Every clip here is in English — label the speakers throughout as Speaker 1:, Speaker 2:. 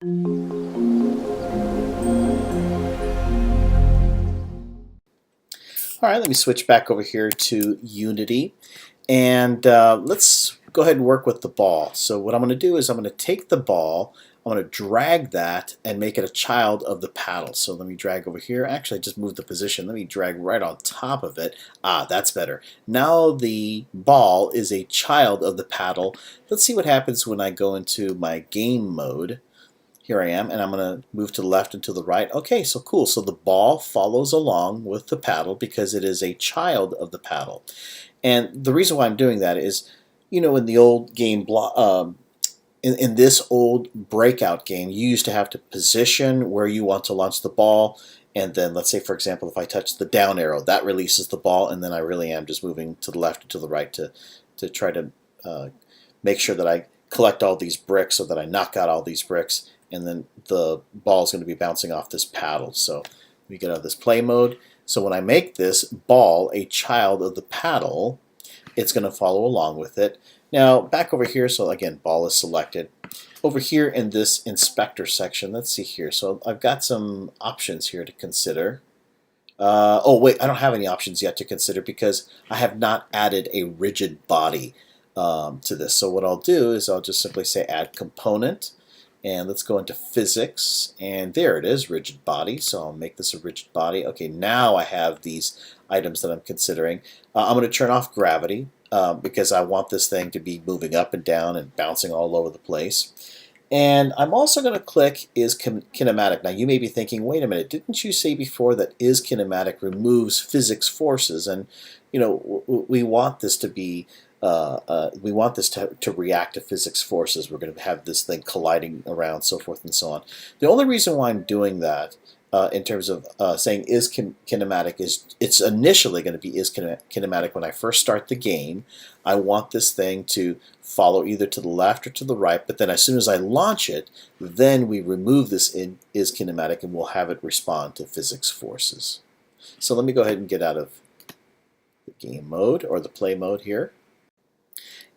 Speaker 1: All right, let me switch back over here to Unity, and let's go ahead and work with the ball. So what I'm going to do is I'm going to take the ball, I'm going to drag that and make it a child of the paddle. So let me drag over here. Actually, I just moved the position. Let me drag right on top of it. Ah, that's better. Now the ball is a child of the paddle. Let's see what happens when I go into my game mode. Here I am, and I'm going to move to the left and to the right. Okay, so cool. So the ball follows along with the paddle because it is a child of the paddle. And the reason why I'm doing that is, in the old game, in this old Breakout game, you used to have to position where you want to launch the ball. And then let's say, for example, if I touch the down arrow, that releases the ball. And then I really am just moving to the left and to the right to try to make sure that I collect all these bricks so that I knock out all these bricks. And then the ball is going to be bouncing off this paddle. So we get out of this play mode. So when I make this ball a child of the paddle, it's going to follow along with it. Now back over here, so again, ball is selected. Over here in this inspector section, let's see here. So I've got some options here to consider. Oh wait, I don't have any options yet to consider because I have not added a rigid body to this. So what I'll do is I'll just simply say add component. And let's go into physics, and there it is, rigid body. So I'll make this a rigid body. Okay, now I have these items that I'm considering. I'm going to turn off gravity because I want this thing to be moving up and down and bouncing all over the place. And I'm also going to click is kinematic. Now you may be thinking, wait a minute, didn't you say before that is kinematic removes physics forces? And we want this to be to react to physics forces. We're going to have this thing colliding around, so forth and so on. The only reason why I'm doing that in terms of saying is kinematic is it's initially going to be is kinematic when I first start the game. I want this thing to follow either to the left or to the right, but then as soon as I launch it, then we remove this is kinematic and we'll have it respond to physics forces. So let me go ahead and get out of the game mode or the play mode here.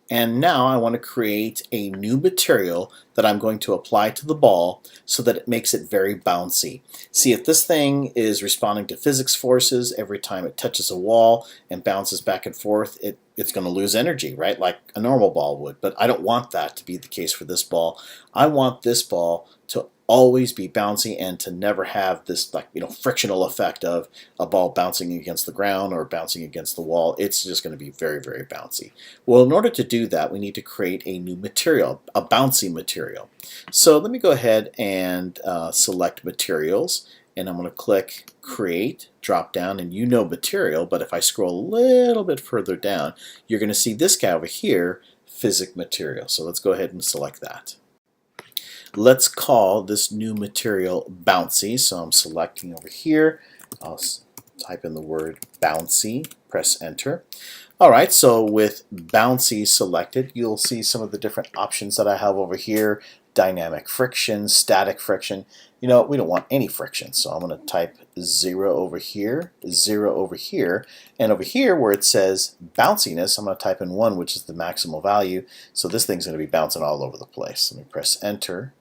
Speaker 1: And now I want to create a new material that I'm going to apply to the ball so that it makes it very bouncy. See, if this thing is responding to physics forces every time it touches a wall and bounces back and forth, it's going to lose energy, right? Like a normal ball would. But I don't want that to be the case for this ball. I want this ball to always be bouncy and to never have this frictional effect of a ball bouncing against the ground or bouncing against the wall. It's just going to be very, very bouncy. Well, in order to do that, we need to create a new material, a bouncy material. So let me go ahead and select materials, and I'm going to click create, drop down, and material, but if I scroll a little bit further down, you're going to see this guy over here, physics material. So let's go ahead and select that. Let's call this new material bouncy. So I'm selecting over here. I'll type in the word bouncy, press enter. All right, so with bouncy selected, you'll see some of the different options that I have over here. Dynamic friction, static friction. We don't want any friction, so I'm going to type 0 over here, 0 over here, and over here where it says bounciness, I'm going to type in 1, which is the maximal value. So this thing's going to be bouncing all over the place. Let me press enter.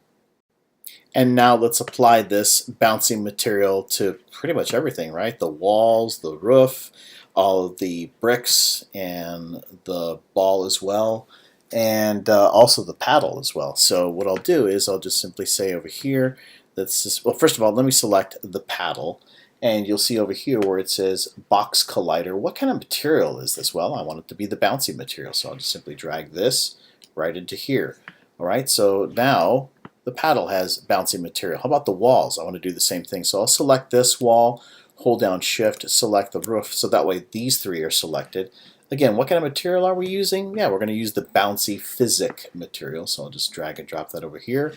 Speaker 1: And now let's apply this bouncy material to pretty much everything, right? The walls, the roof, all of the bricks, and the ball as well, and also the paddle as well. So what I'll do is I'll just simply say over here, well, first of all, let me select the paddle, and you'll see over here where it says box collider. What kind of material is this? Well, I want it to be the bouncy material, so I'll just simply drag this right into here. All right, so now the paddle has bouncy material. How about the walls? I want to do the same thing. So I'll select this wall, hold down shift, select the roof, so that way these three are selected. Again, what kind of material are we using? Yeah, we're going to use the bouncy physics material. So I'll just drag and drop that over here.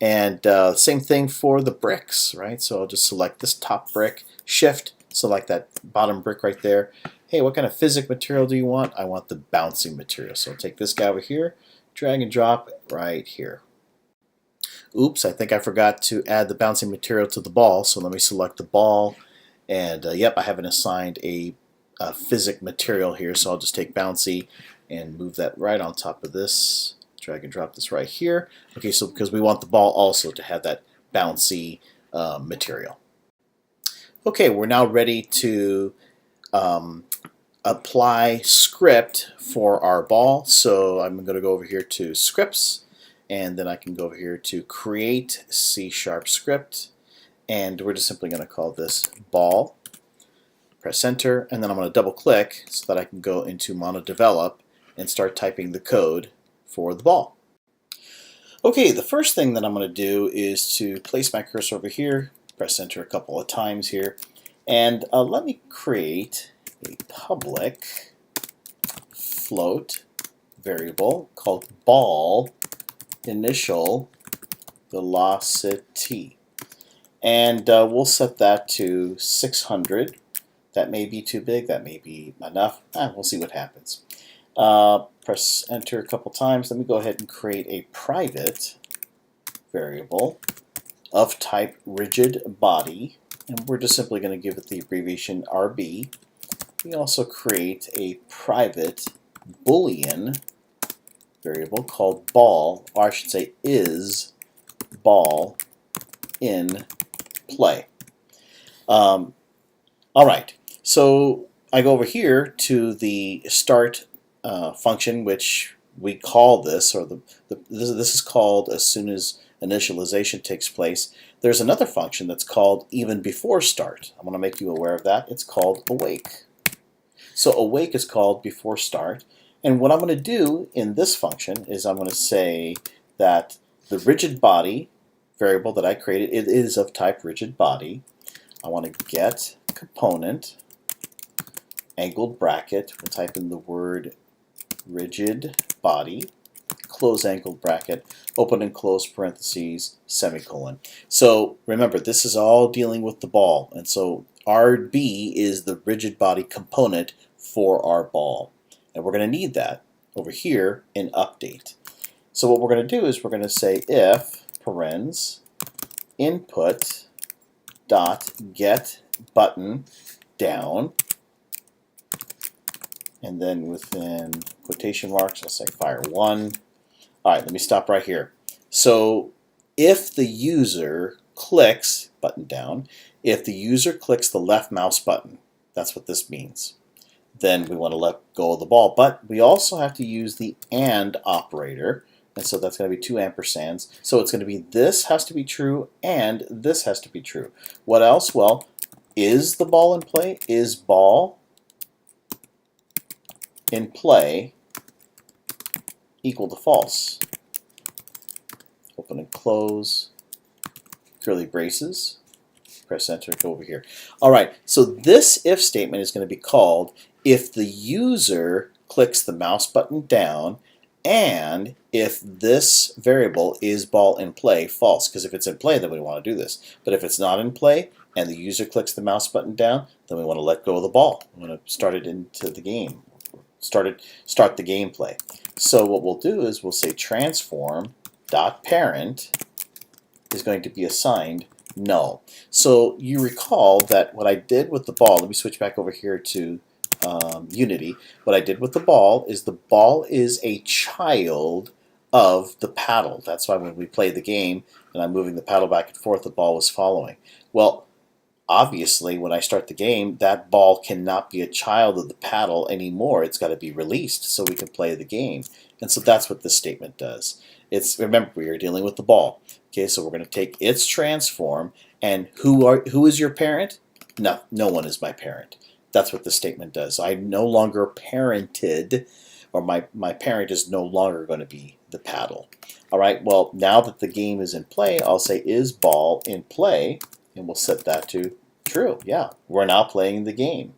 Speaker 1: And same thing for the bricks, right? So I'll just select this top brick, shift, select that bottom brick right there. Hey, what kind of physics material do you want? I want the bouncy material. So I'll take this guy over here, drag and drop right here. Oops, I think I forgot to add the bouncy material to the ball, so let me select the ball, and yep, I haven't assigned a physics material here, so I'll just take bouncy and move that right on top of this, drag and drop this right here. Okay, so because we want the ball also to have that bouncy material. Okay, we're now ready to apply script for our ball. So I'm going to go over here to scripts, and then I can go over here to create C# script, and we're just simply going to call this ball. Press enter, and then I'm going to double click so that I can go into MonoDevelop and start typing the code for the ball. Okay, the first thing that I'm going to do is to place my cursor over here, press enter a couple of times here, and let me create a public float variable called ball initial velocity, and we'll set that to 600. That may be too big, that may be enough. We'll see what happens. Press enter a couple times. Let me go ahead and create a private variable of type rigid body, and we're just simply going to give it the abbreviation RB. We also create a private Boolean variable called ball, or I should say is ball in play. All right, so I go over here to the start function, which we call this, or this is called as soon as initialization takes place. There's another function that's called even before start. I want to make you aware of that. It's called awake. So awake is called before start, and what I'm going to do in this function is I'm going to say that the rigid body variable that I created, it is of type rigid body. I want to get component angled bracket. We'll type in the word rigid body, close angled bracket, open and close parentheses, semicolon. So remember, this is all dealing with the ball, and so RB is the rigid body component for our ball, and we're going to need that over here in update. So what we're going to do is we're going to say if parens input dot get button down, and then within quotation marks I'll say fire1. All right, let me stop right here. So if the user clicks button down, if the user clicks the left mouse button, that's what this means, then we want to let go of the ball. But we also have to use the AND operator, and so that's going to be 2 ampersands. So it's going to be this has to be true and this has to be true. What else? Well, is the ball in play? Is ball in play equal to false? Open and close, curly braces, press enter, go over here. All right, so this if statement is going to be called if the user clicks the mouse button down and if this variable is ball in play false, because if it's in play then we want to do this, but if it's not in play and the user clicks the mouse button down, then we want to let go of the ball. We want to start it into the game, start the gameplay. So what we'll do is we'll say transform dot parent is going to be assigned null. So you recall that what I did with the ball, let me switch back over here to Unity. What I did with the ball is a child of the paddle. That's why when we play the game and I'm moving the paddle back and forth, the ball was following. Well, obviously when I start the game, that ball cannot be a child of the paddle anymore. It's got to be released so we can play the game. And so that's what this statement does. Remember, we are dealing with the ball. Okay, so we're going to take its transform, and who is your parent? No one is my parent. That's what this statement does. I'm no longer parented, or my parent is no longer going to be the paddle. All right, well, now that the game is in play, I'll say is ball in play, and we'll set that to true. Yeah, we're now playing the game.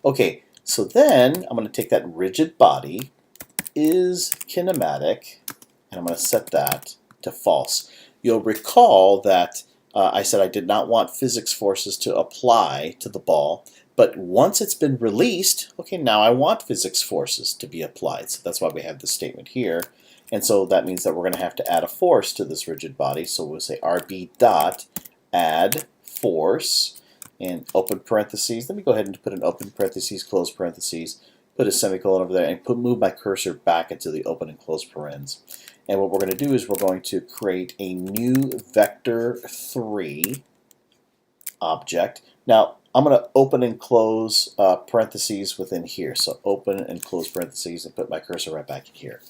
Speaker 1: Okay, so then I'm going to take that rigid body is kinematic, and I'm going to set that to false. You'll recall that I said I did not want physics forces to apply to the ball, but once it's been released, okay, now I want physics forces to be applied. So that's why we have this statement here. And so that means that we're going to have to add a force to this rigid body. So we'll say RB dot add force and open parentheses. Let me go ahead and put an open parentheses, close parentheses, put a semicolon over there, and move my cursor back into the open and close parens. And what we're going to do is we're going to create a new vector3 object. Now, I'm going to open and close parentheses within here. So open and close parentheses and put my cursor right back in here.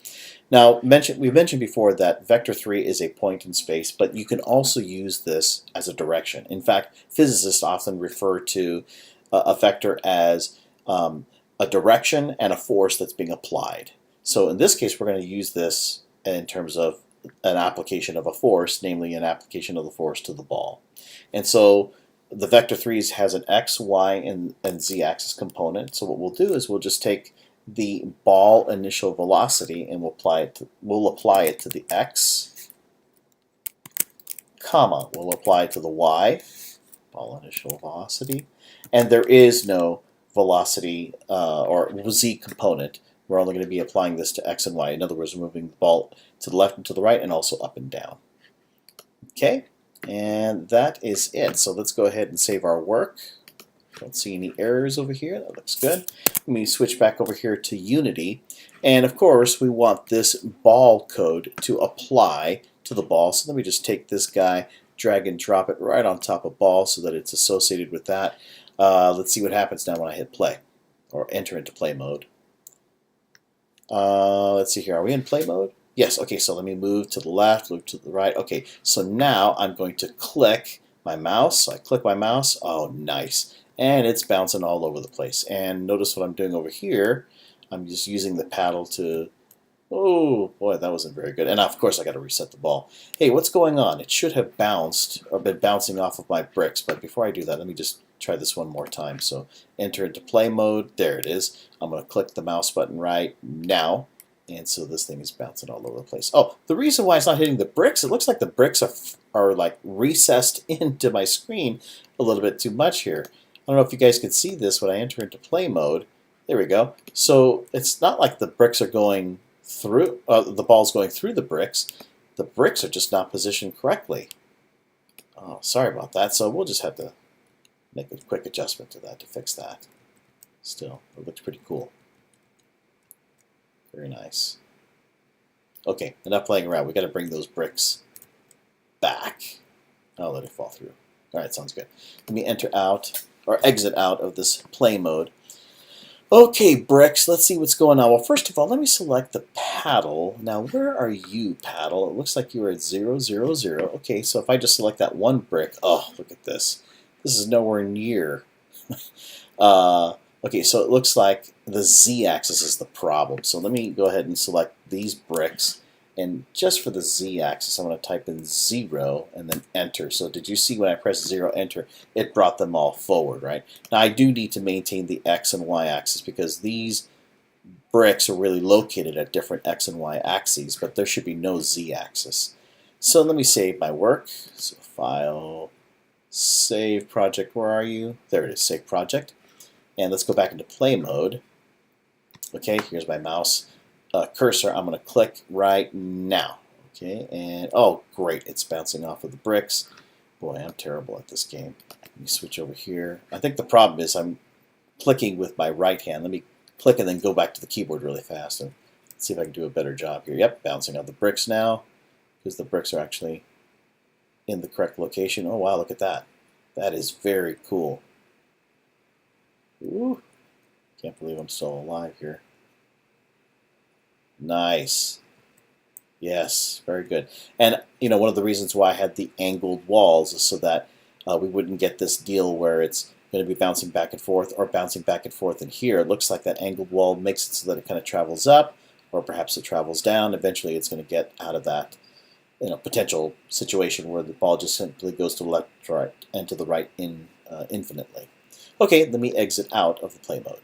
Speaker 1: Now, we mentioned before that vector3 is a point in space, but you can also use this as a direction. In fact, physicists often refer to a vector as a direction and a force that's being applied. So in this case, we're going to use this in terms of an application of a force, namely an application of the force to the ball. And so the vector3 has an x, y, and z-axis component. So what we'll do is we'll just take the ball initial velocity and we'll apply it to the x, comma, we'll apply it to the y, ball initial velocity, and there is no velocity or z component. We're only going to be applying this to x and y. In other words, we're moving the ball to the left and to the right and also up and down. Okay, and that is it. So let's go ahead and save our work. Don't see any errors over here. That looks good. Let me switch back over here to Unity. And of course, we want this ball code to apply to the ball. So let me just take this guy, drag and drop it right on top of ball so that it's associated with that. Let's see what happens now when I hit play or enter into play mode. Let's see here. Are we in play mode? Yes. Okay, so let me move to the left, move to the right. Okay, so now I'm going to click my mouse. So I click my mouse. Oh, nice. And it's bouncing all over the place. And notice what I'm doing over here. I'm just using the paddle to... Oh, boy, that wasn't very good. And of course, I got to reset the ball. Hey, what's going on? It should have bounced or been bouncing off of my bricks. But before I do that, let me just try this one more time. So enter into play mode. There it is. I'm going to click the mouse button right now. And so this thing is bouncing all over the place. Oh, the reason why it's not hitting the bricks, it looks like the bricks are like recessed into my screen a little bit too much here. I don't know if you guys can see this when I enter into play mode. There we go. So it's not like the bricks are going through, the ball's going through the bricks. The bricks are just not positioned correctly. Oh, sorry about that. So we'll just have to make a quick adjustment to that to fix that. Still, it looks pretty cool. Very nice. Okay, enough playing around. We got to bring those bricks back. I'll let it fall through. All right, sounds good. Let me enter out or exit out of this play mode. Okay, bricks, let's see what's going on. Well, first of all, let me select the paddle. Now, where are you, paddle? It looks like you're at 0, 0, 0. Okay, so if I just select that one brick, oh, look at this. This is nowhere near. Okay, so it looks like the z-axis is the problem. So let me go ahead and select these bricks. And just for the z-axis, I'm going to type in 0 and then enter. So did you see when I pressed 0, enter, it brought them all forward, right? Now I do need to maintain the x and y axis because these bricks are really located at different x and y axes, but there should be no z-axis. So let me save my work. So File, Save Project, where are you? There it is, Save Project. And let's go back into play mode. Okay, here's my mouse. Cursor, I'm going to click right now. Okay, and oh, great, it's bouncing off of the bricks. Boy, I'm terrible at this game. Let me switch over here. I think the problem is I'm clicking with my right hand. Let me click and then go back to the keyboard really fast and see if I can do a better job here. Yep, bouncing off the bricks now because the bricks are actually in the correct location. Oh, wow, look at that. That is very cool. Ooh, can't believe I'm still alive here. Nice. Yes, very good. And you know, one of the reasons why I had the angled walls is so that we wouldn't get this deal where it's going to be bouncing back and forth or bouncing back and forth in here. It looks like that angled wall makes it so that it kind of travels up or perhaps it travels down. Eventually it's going to get out of that potential situation where the ball just simply goes to the left, right, and to the right infinitely. Okay, let me exit out of the play mode.